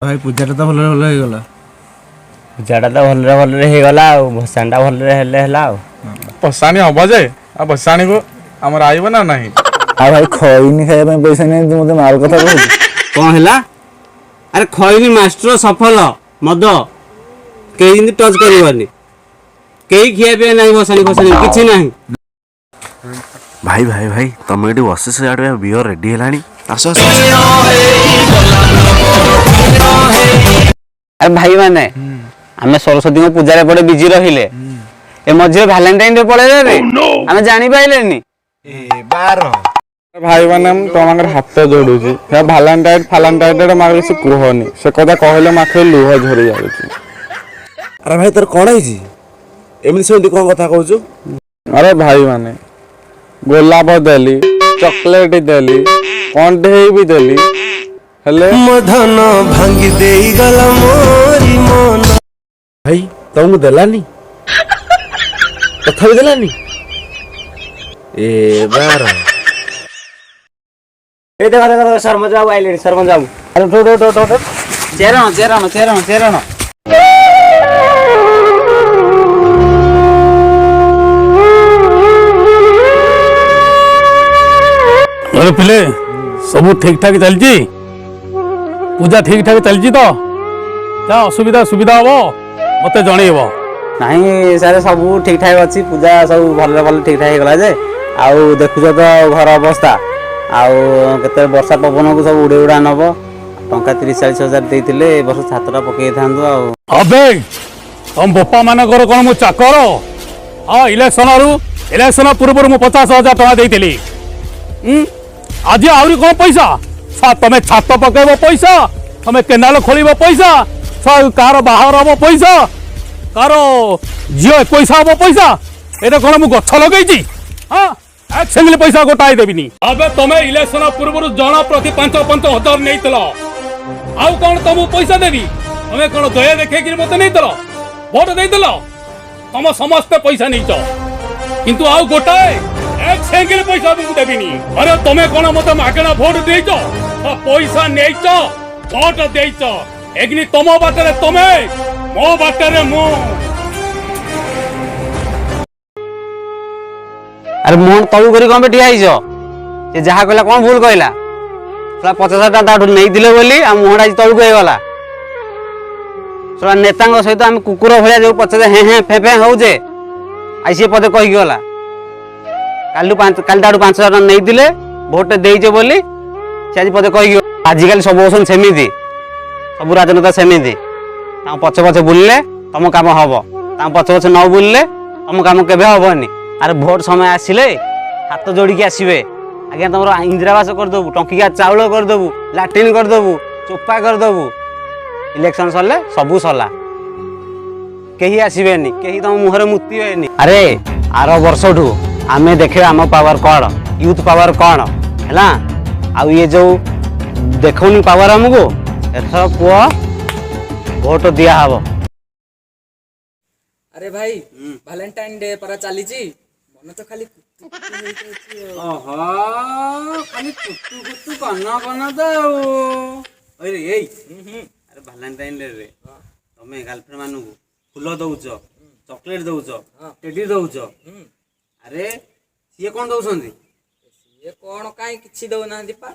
भाई पूजाटा तो भल भल हो गला पूजाटा तो भलरे भलरे हो गला आ भसाणीटा भलरे हेले ହେଲା ଆଉ भसाणी हम जे आ भसाणी को हमर आइब ना नहीं आ भाई खइनी खाଇବା ପାଇଁ ପଇସା ନାହିଁ ତୁ ମତେ ମାଲ କଥା କହୁଛୁ କଣ ହେଲା ଆରେ ଖଇନି ମାଷ୍ଟର ସଫଲ ମଦ କେହି ଯେମିତି ଟଚ୍ କରିବନି କେହି ଖିଆ ପିଆ ନାହିଁ ଭସାଣି ଫସାଣି କିଛି ନାହିଁ भाई भाई भाई तुम ये बस से आड़े बियर रेडी है आस अरे भाई माने आम सरस्वती पूजा पड़े बिजी रहिले ए मझे भैलेंटाइन डे पड़े रे आम जानी पाइलेनी भाई माने तुम हाथ जोड़ू भालेंटाइन फालेंटाइन मारे से कहनी से कथा कहले माखे लुह झरी जाऊँ अरे भाई तोर कौन है एमती से कौन कथा कहू अरे भाई माने गोलाप देली चॉकलेट देली कंडे भी देली हेले धन भांगी दे गला मोरी मन भाई तुमको देलानी कथा भी देलानी ए बार ए देखो सरपंच बाबू आइले सरपंच बाबू अरे टो चेरण अरे पिले सब ठीक ठाक चलची पूजा ठीक ठाक चलची तो क्या असुविधा सुविधा हम मत जनइब नहीं सारे सब ठीक ठाक अच्छी पूजा सब भल भल ठीक ठाक होगा जे आउ देखुच तो घर अवस्था आउ केते वर्षा पवन को सब उड़े उड़ा नब टंका 30-40 हजार देते वर्ष छातटा पकई था अबे तुम बोपा मानकर कौन मु चाकर हाँ इलेक्शन पूर्व मु 50,000 टका देती आज आहरी कौन पैसा तमें छात पकड़ पैसा तमें केनाल खोल पैसा कार बाहर हम पैसा कार झील 21 हम पैसा ये कौन मुझ गछ लगे हाँ एक सिंगल पैसा गोटाई देविनी अबे तमें इलेक्शन पूर्व जन प्रति 5-5 हजार नहीं आउ कौन तुमको पैसा देवी तमें कौन दया देखे मत नहीं भोट दे तुम समस्ते पैसा नहीं किंतु आउ गोटाए एक सिंगल पैसा भी देविनी अरे तुम कौन मत मागणा भोट देच पैसा नहीं भोट देच एग्नि तुम बाटर तुमे मो बाटर मु अरे मोहन तलू करी कौन ठिया से जहाँ कहला कौन भूल कहला 50,000 टाठू नहीं बोली आ मोहन आज तलू गला नेता सहित आम कुकुर भाया जो पचास हें हें फे फे होजे आई सी पदे कही गला कालू 5,000 नहीं भोट देचे बोली से आज पदे कही आजिकल सब औसन सेमिति सब राजनेता सेमिति पछे पछे बुलले तुम काम हम पछे पछे न बुलले तुम काम केबे हबनी अरे भोट समय आसिले हाथ जोड़िकी आसबे आज्ञा तुम इंदिरावास करदेबू टंकिया चाउल करदेबू लाट्रिन करदेबू चोपा करदेबू इलेक्शन सरले सबू सरला कहीं आसबेनि कहीं तुम मुहर मुतीबेनि अरे आर वर्षठू आमे देखिए आम पावर कौन यूथ पावर कौन है आउ ये जो देखौनी पावर आमको एथर पुआ भोट दिया हब अरे भाई वैलेंटाइन डे पर चली मन तो खाली खाली कुतु कुतु कन तो अरे अरे वैलेंटाइन डे रे तमे गर्लफ्रेंड मानू फूल दौच चॉकलेट दौच टेडी दौच अरे सी कौन दौरान सी कौन कहीं किसी दौना पा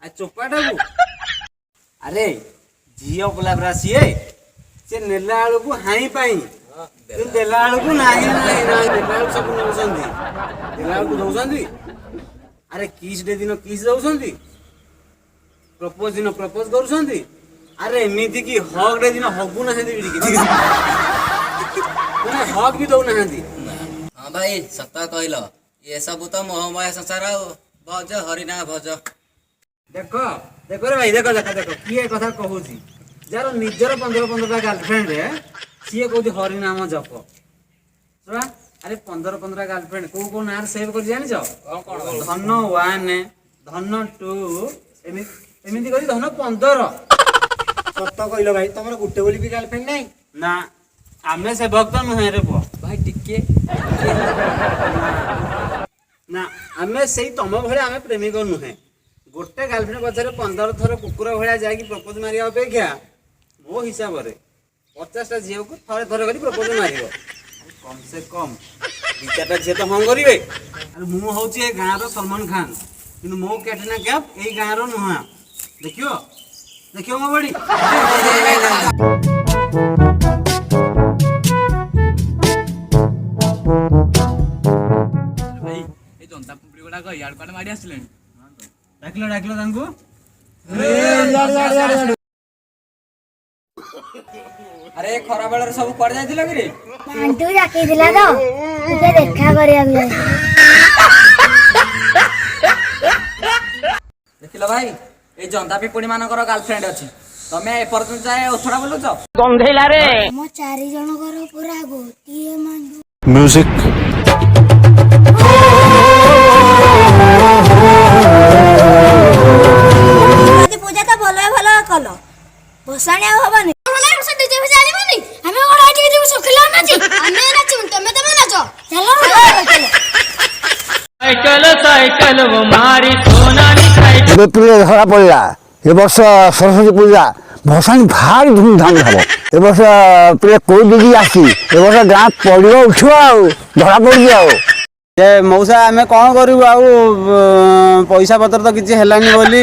आ चोपाटा को अरे झील बोला परा सी नेला को हाई पाई देला को नहीं सब दौरान अरे किस डे दिन किस दौरान प्रपोज दिन प्रपोज कर अरे एमती कि हक डे दिन हगु ना हक भी दौना हाँ भाई सत कहल ये सब तो मोहमय संसार भज हरिना भज देख देख रे भाई देख देख देख किए कथा कहूँ जार निजर 15-15 गर्लफ्रेंड सी कौन हरिनाम जप अरे 15-15 गर्लफ्रेंड कौ ना सेव कर जान धन 1 धन 2 एमती कर धन 15 सत कहल भाई तुम गोटे बोली भी गर्लफ्रेंड नहीं ना आमे से भक्त नुहे रे पुआ भाई टिके ना आमे से तुम भाई आमे प्रेमिक नुहे गोटे गर्लफ्रेंड पचारे 15 थर कुकुर भाया जाकि प्रपोज मारिया अपेक्षा ମୋ ହିସାବରେ 50ଟା ଝିଅକୁ ଥରେ ଥରେ କରି ପ୍ରପୋଜ ମାରିବ। କମ ସେ କମ 2-4ଟା ଝିଅ ତ ହଁ କରିବେ। ଆରେ ମୁଁ ହଉଛି ଏ ଗାଁର ସଲମାନ ଖାନ, କିନ୍ତୁ ମୋ କ୍ୟାଟ୍ରିନା କ୍ୟାଫ୍ ଏଇ ଗାଁର ନୁହଁ। ଦେଖିବ ଦେଖିବ ମୋ ବଡି। ଭାଇ ଏ ଜନ୍ତା ପୁମ୍ପୁଡ଼ି ଗୁଡାକ ଇଆଡ କୁଆଡେ ମାଡି ଆସିଲେଣି। ଡାକିଲ ତାଙ୍କୁ। ଆରେ ଖରା ବେଳରେ ସବୁ କୁଆଡେ ଯାଇଥିଲ କି ରେ? ଆଣ୍ଟୁ ଡାକିଥିଲା ତ ଟିକେ ଦେଖା କରିବାକୁ ଯାଇଥିଲି। ଦେଖିଲ ଭାଇ ଏଇ ଜନ୍ତା ପିମ୍ପୁଡ଼ି ମାନଙ୍କର ଗାର୍ଲଫ୍ରେଣ୍ଡ ଅଛି, ତମେ ଏପର୍ଯ୍ୟନ୍ତ ଯାଏ ଓଥଡ଼ା ବୁଲୁଛ। ଆମ 4 ଜଣଙ୍କର ପୁରା ଗୋଟିଏ ମାଣ୍ଡୁ। ମ୍ୟୁଜିକ୍ ପୂଜା ତ ଭଲ କଲ, ଭସାଣି ଆଉ ହବନି। ଆମେ କଣ ଏଠିକି ଯିବୁ ଶୁଖିଲା ନାଚି? ଆମେ ନାଚିବୁ, ତମେ ନାଚ। ଏବେ ପିଲେ ଧରା ପଡ଼ିଲା। ଏ ବର୍ଷ ସରସ୍ୱତୀ ପୂଜା ଭସାଣି ଭାରି ଧୁମଧାମ ହବ। ଏ ବର୍ଷ ପିଲେ କୋଇ ଦେଇକି ଆସିଛି। ଏ ବର୍ଷ ଗାଁ ପଡ଼ିବ ଉଠିବ ଆଉ ଧରା ପଡ଼ିଛି ଆଉ। ଯେ ମଉସା ଆମେ କ'ଣ କରିବୁ ଆଉ, ପଇସା ପତ୍ର ତ କିଛି ହେଲାନି ବୋଲି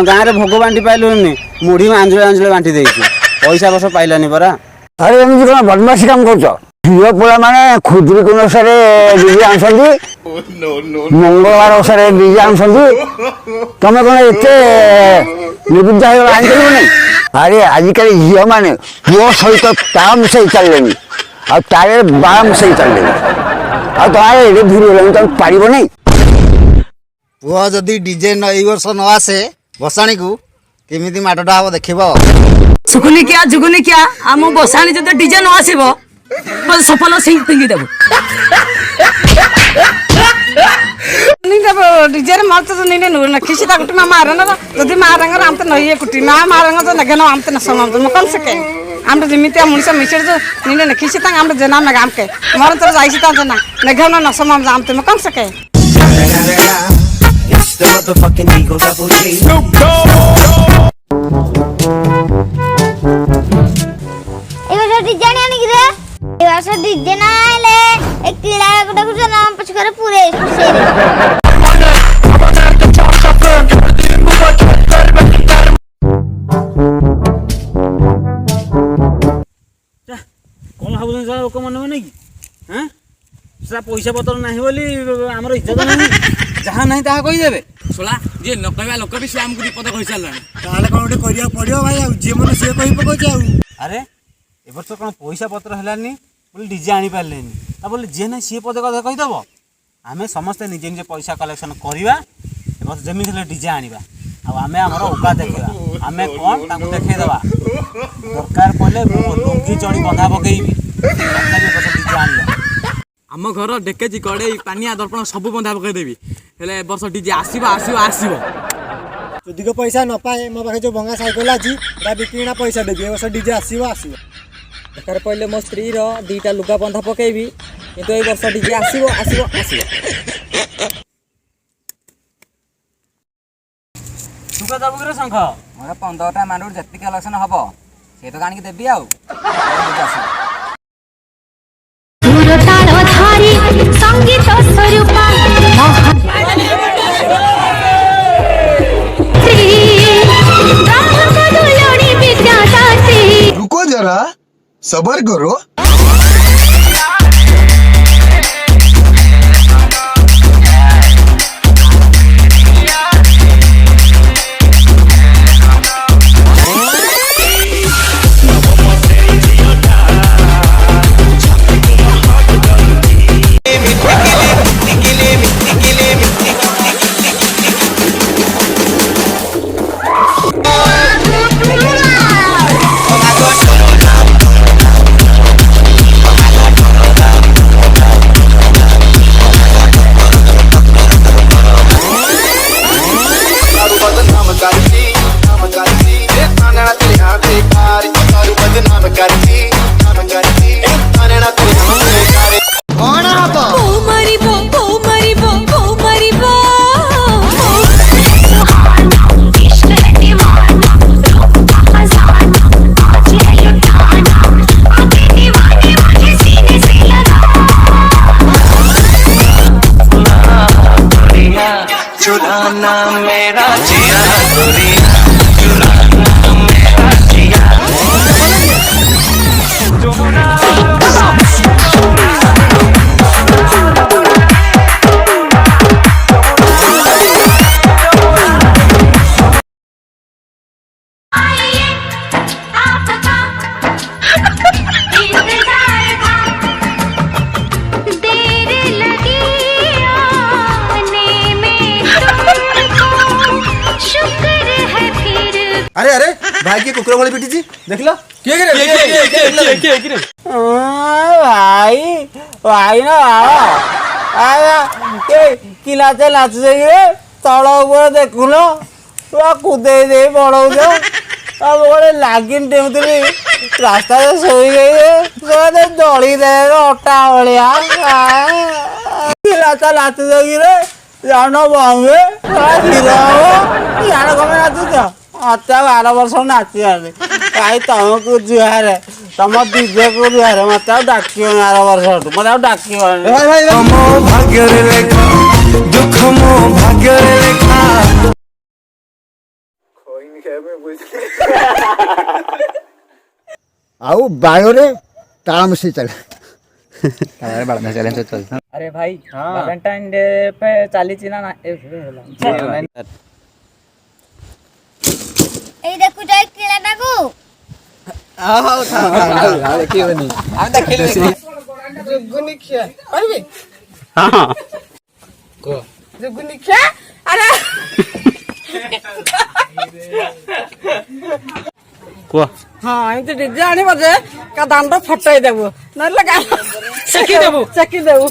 ଗାଁରେ ଭୋଗ ବାଣ୍ଟି ପାଇଲୁନି। ମୁଢ଼ି ଆଞ୍ଜୁଳେ ବାଣ୍ଟି ଦେଇଛୁ, ପଇସା ବର୍ଷ ପାଇଲାନି ପରା। ଆରେ ଏମିତି କ'ଣ ବଦମାସି କାମ କରୁଛ? ଝିଅ ପିଲା ମାନେ ଖୁଦୁରୁକୁଣୀ ଓଷାରେ ଡିଜେ ଆଣୁଛନ୍ତି, ମଙ୍ଗଳବାର ଓଷାରେ ଡିଜେ ଆଣୁଛନ୍ତି। ତମେ କ'ଣ ଏତେ ନିବୁଦ୍ଧ ହେଇଗଲା ଆଣିପାରିବନି? ଆରେ ଆଜିକାଲି ଝିଅମାନେ ପୁଅ ସହିତ ତାଳ ମିଶାଇ ଚାଲିଲେଣି, ଆଉ ତାଳରେ ବାଳ ମିଶାଇ ଚାଲିଲେଣି। ଆଉ ତମେ ଏଠି ଭିଡ଼ିଗଲାଣି, ତମେ ପାରିବନି। ପୁଅ ଯଦି ଡିଜେ ଏଇ ବର୍ଷ ନ ଆସେ ଭସାଣିକୁ, କେମିତି ମାଡ଼ଟା ହବ ଦେଖିବ। ସୁଗୁନି କିଆ ଆମ ବସାଣି ଯଦି ଡିଜେ ନ ଆସିବ ସଫଲ ଫିଙ୍ଗି ଦେବୁ। डिजेर माल तो नहीं न किसी ता कुटी मार न जदी मारंग आम तो नई कुटी मारंग तो नगनो आम तो न समम तो कल सके आम तो जिमिति मनुष्य मिसर जो नहीं न किसी ता आम तो जना में आम के मर तो जाइसी ता जना नगनो न समम आम तो कल सके डीजे ना आले एक कीड़ा गुडा गुडा नाम पछ करे पूरे कौन भाबुन जा लोक मन नहीं कि हैं से पैसा पत्र नाही बोली हमर इज्जत नहीं जहां नहीं ताहा कहि देबे सोला जे न कहबा लोक भी से हमकु विपद कहि चलला ताले कोन उठे करिया पड़ियो भाई आ जे मन से कहि पको जाऊ अरे ए वर्ष कोन पैसा पत्र हलानी बोली डीजे आनी पारलेनी ता बोली जे ना सी पद कथा कहि दबो आमे समस्त निजे निजे पैसा कलेक्शन करिवा ए वर्ष जमी थले डीजे आनीबा आ आमे हमर औकात देखिबा आमे कोन ताकू देखै दबा दरकार पले लुंगी चढ़ी बंधा पकेइबी ताकि वर्ष डीजे आनीबा आम घर डेकेजी कड़े पानिया दर्पण सब बंधा पकई देवी हेले वर्ष डीजे आसीबो आसीबो आसीबो जदी को पैसा न पाए मो पाखे जो भंगा साइकिल आजी दा बिकिना पैसा देबी ए वर्ष डीजे आसीबो आसीबो दरकार पले मो स्त्री रो दीटा लुगा बंधा पकेइबी किंतु ए वर्ष डीजे आसीबो आसीबो आसीबो सुका दबुरे शंख मोर 15टा मांडूर जत्ति कलेक्शन हबो से तो गाणी के देबी आउ संगीत स्वरूपा रुको जरा सबर करो अरे अरे भाई की कुकुर भली पिटी देख लो भाई भाई ना किलाते नाच रे तल ऊपर देखुन कुदे दे पड़ौच अब गोटे लागिन टेमुली रास्ता शोई गई दली दे अटा भलिया किलाता नाच रे जान बंगे जान कमे नाचुच मत 12 वर्ष नाची कहीं तुमको जुहार तुम डीजे को जुहार मत डाक 12 वर्ष मत डाक ଆଉ ବାୟରେ ତାମସି ଚାଲେ अरे भाई वैलेंटाइन डे पे चली ना এই দেখু যাই কেলাটাকু जुगुनी खिया कहबे हाँ जुगुनी खिया अरे कुह हाँ एमती डीजे आनी बजे का दांड फटाई देबू नले का चकी देबू